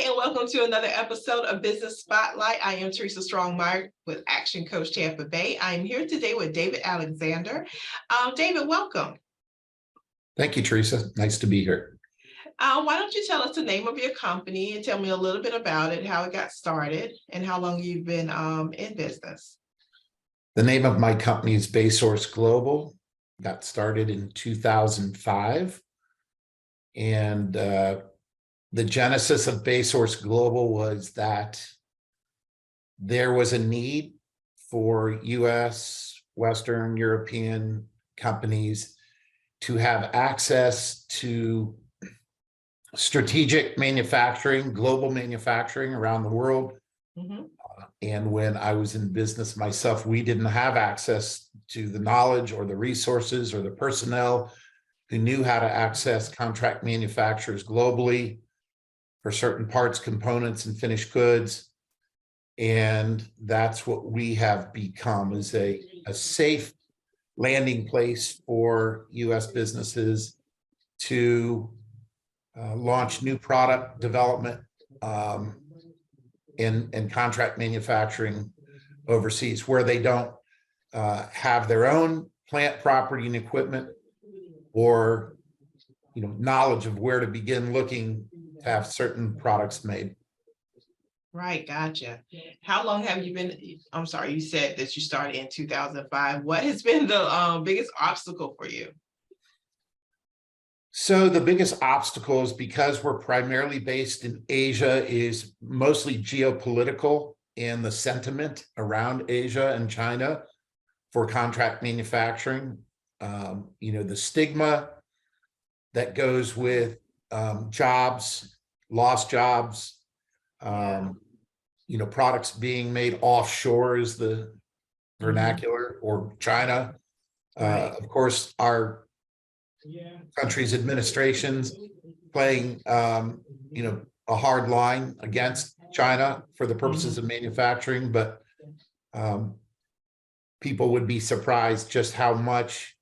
and welcome to another episode of Business Spotlight. I am Teresa Strong-Myrick with Action Coach Tampa Bay. I am here today with David Alexander. David, welcome. Thank you, Teresa. Nice to be here. Why don't you tell us the name of your company and tell me a little bit about it, how it got started, and how long you've been in business? The name of my company is Baysource Global. Got started in 2005. And the genesis of Baysource Global was that there was a need for US, Western European companies to have access to strategic manufacturing, global manufacturing around the world. Mm-hmm. And when I was in business myself, we didn't have access to the knowledge or the resources or the personnel who knew how to access contract manufacturers globally for certain parts, components, and finished goods. And that's what we have become, is a safe landing place for US businesses to launch new product development and contract manufacturing overseas, where they don't have their own plant property and equipment, or knowledge of where to begin looking to have certain products made. Right, gotcha. How long have you been? I'm sorry, you said that you started in 2005. What has been the biggest obstacle for you? So the biggest obstacle is, because we're primarily based in Asia, is mostly geopolitical, and the sentiment around Asia and China for contract manufacturing. The stigma that goes with jobs, lost jobs, products being made offshore is the vernacular, or China. Right. Of course, our country's administrations playing, a hard line against China for the purposes of manufacturing, but people would be surprised just how much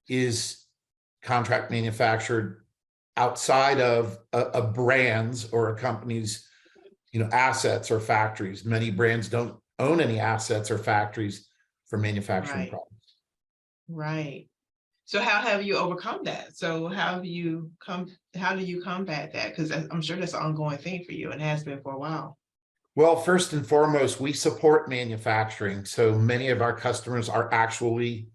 is contract manufactured outside of a brand's or a company's, assets or factories. Many brands don't own any assets or factories for manufacturing products. Right. So how have you overcome that? So how do you combat that? Because I'm sure that's an ongoing thing for you and has been for a while. Well, first and foremost, we support manufacturing. So many of our customers are actually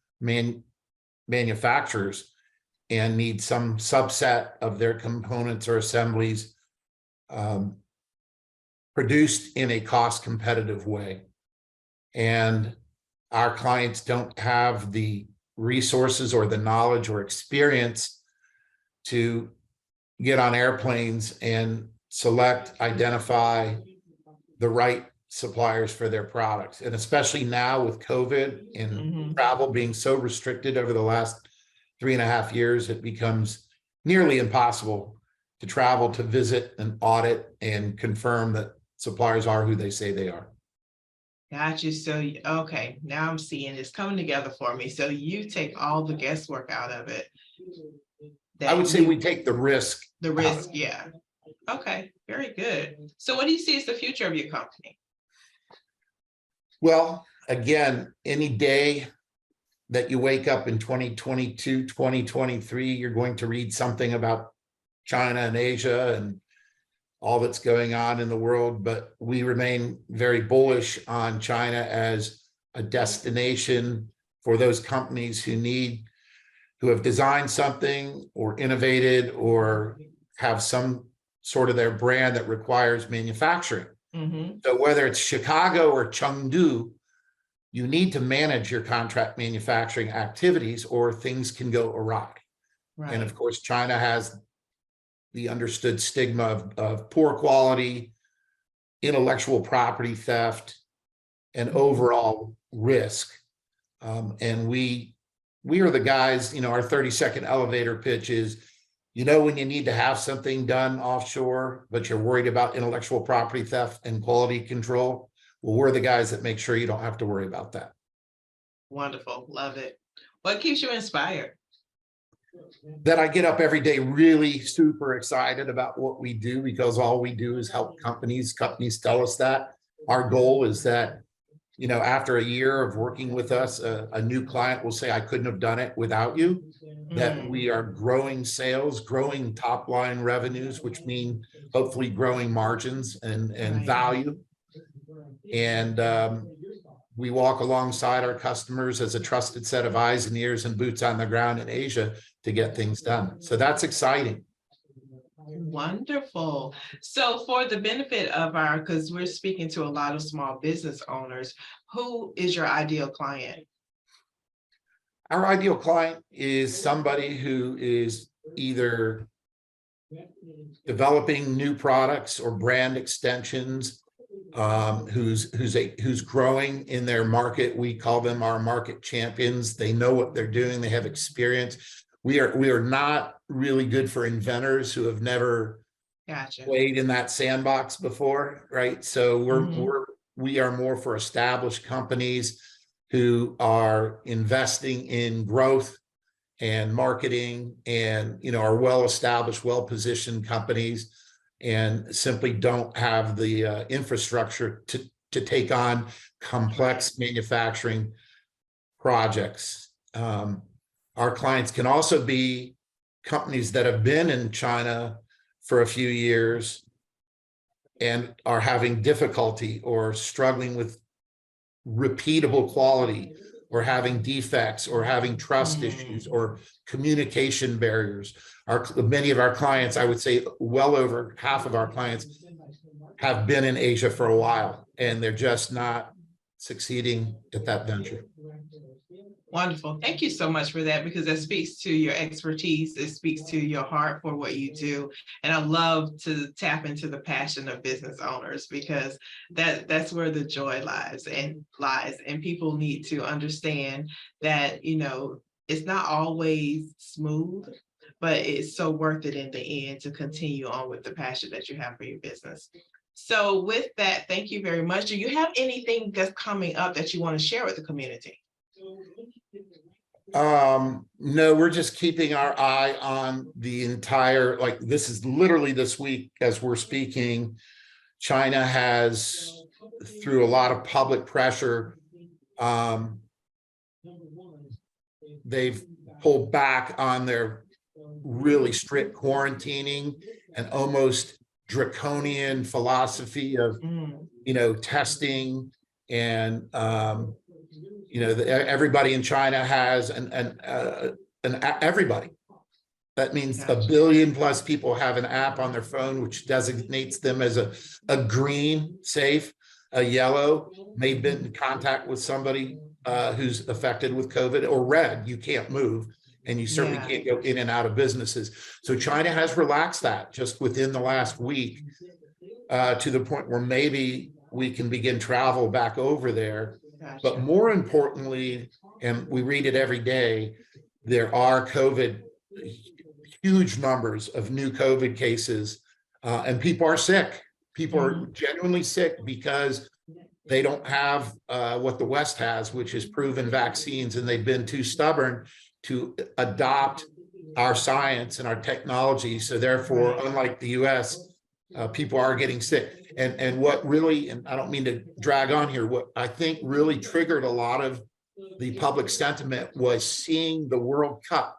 manufacturers and need some subset of their components or assemblies produced in a cost competitive way. And our clients don't have the resources or the knowledge or experience to get on airplanes and select, identify the right suppliers for their products. And especially now with COVID and travel being so restricted over the last 3.5 years, it becomes nearly impossible to travel to visit and audit and confirm that suppliers are who they say they are. Gotcha. So, okay, now I'm seeing it's coming together for me. So you take all the guesswork out of it. I would say we take the risk. The risk, yeah. Okay, very good. So what do you see as the future of your company? Well, again, any day that you wake up in 2022, 2023, you're going to read something about China and Asia and all that's going on in the world, but we remain very bullish on China as a destination for those companies who have designed something or innovated or have some sort of their brand that requires manufacturing. So whether it's Chicago or Chengdu, you need to manage your contract manufacturing activities or things can go awry. Right. And of course, China has the understood stigma of poor quality, intellectual property theft, and overall risk. And we are the guys, our 30-second elevator pitch is, when you need to have something done offshore, but you're worried about intellectual property theft and quality control, well, we're the guys that make sure you don't have to worry about that. Wonderful. Love it. What keeps you inspired? that I get up every day really super excited about what we do, because all we do is help companies. Companies tell us that. Our goal is that, after a year of working with us, a new client will say, I couldn't have done it without you. That we are growing sales, growing top line revenues, which mean hopefully growing margins and Right. value. And we walk alongside our customers as a trusted set of eyes and ears and boots on the ground in Asia to get things done. So that's exciting. Wonderful. So for the benefit of because we're speaking to a lot of small business owners, who is your ideal client? Our ideal client is somebody who is either developing new products or brand extensions, who's growing in their market. We call them our market champions. They know what they're doing. They have experience. We are not really good for inventors who have never played in that sandbox before, right? So we are more for established companies who are investing in growth and marketing, and are well-established, well-positioned companies, and simply don't have the infrastructure to take on complex manufacturing projects. Our clients can also be companies that have been in China for a few years and are having difficulty or struggling with repeatable quality, or having defects, or having trust issues, or communication barriers. Many of our clients, I would say well over half of our clients, have been in Asia for a while, and they're just not succeeding at that venture. Wonderful. Thank you so much for that, because that speaks to your expertise. It speaks to your heart for what you do. And I love to tap into the passion of business owners, because that's where the joy lies. And people need to understand that, it's not always smooth, but it's so worth it in the end to continue on with the passion that you have for your business. So with that, thank you very much. Do you have anything that's coming up that you want to share with the community? No, we're just keeping our eye on the entire, this is literally this week as we're speaking. China has, through a lot of public pressure, they've pulled back on their really strict quarantining and almost draconian philosophy of, testing, and everybody in China has everybody. That means 1 billion plus people have an app on their phone which designates them as a green, safe, a yellow, may have been in contact with somebody who's affected with COVID, or red, you can't move, and you certainly can't go in and out of businesses. So China has relaxed that just within the last week, to the point where maybe we can begin travel back over there. But more importantly, and we read it every day, there are huge numbers of new COVID cases, and people are sick. People are genuinely sick because they don't have what the West has, which is proven vaccines, and they've been too stubborn to adopt our science and our technology. So therefore, unlike the US, people are getting sick. And what really, and I don't mean to drag on here, what I think really triggered a lot of the public sentiment was seeing the World Cup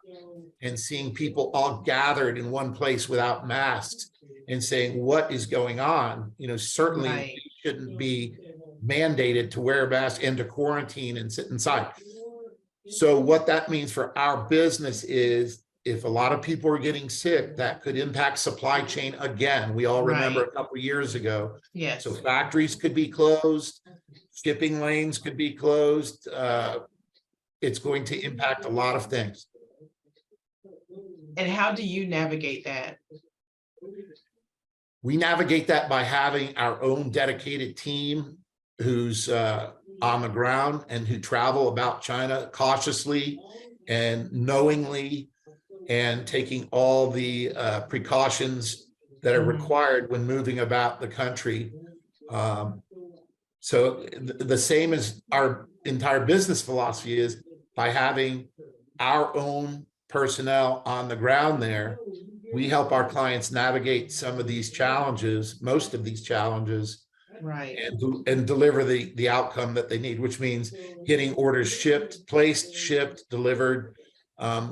and seeing people all gathered in one place without masks and saying, what is going on? Certainly we shouldn't be mandated to wear a mask and to quarantine and sit inside. So what that means for our business is, if a lot of people are getting sick, that could impact supply chain again. We all remember a couple of years ago. Yes. So factories could be closed, shipping lanes could be closed. It's going to impact a lot of things. And how do you navigate that? We navigate that by having our own dedicated team who's on the ground and who travel about China cautiously and knowingly, and taking all the precautions that are required when moving about the country. So the same as our entire business philosophy is by having our own personnel on the ground there, we help our clients navigate some of these challenges, most of these challenges, Right. and deliver the outcome that they need, which means getting orders shipped, placed, shipped, delivered.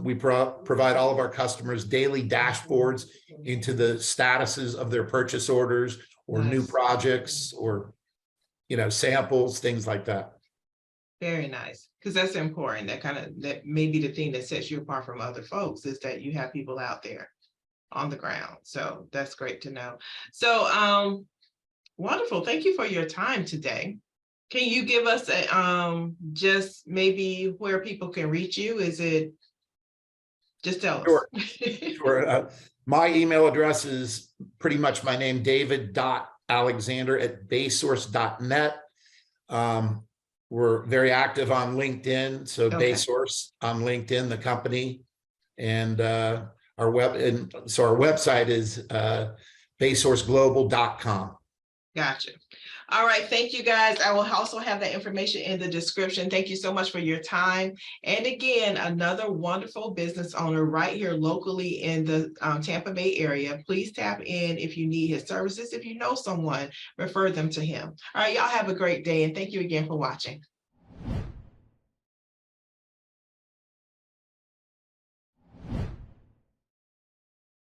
We provide all of our customers daily dashboards into the statuses of their purchase orders or new Nice. projects or, samples, things like that. Very nice, because that's important. That may be the thing that sets you apart from other folks, is that you have people out there on the ground. So that's great to know. So wonderful. Thank you for your time today. Can you give us a just maybe where people can reach you? Is it just tell Sure. us? Sure. My email address is pretty much my name, david.alexander@baysource.net. We're very active on LinkedIn. So Okay. Baysource on LinkedIn, the company, and our website is baysourceglobal.com. Gotcha. All right. Thank you, guys. I will also have that information in the description. Thank you so much for your time. And again, another wonderful business owner right here locally in the Tampa Bay area. Please tap in if you need his services. If you know someone, refer them to him. All right. Y'all have a great day. And thank you again for watching.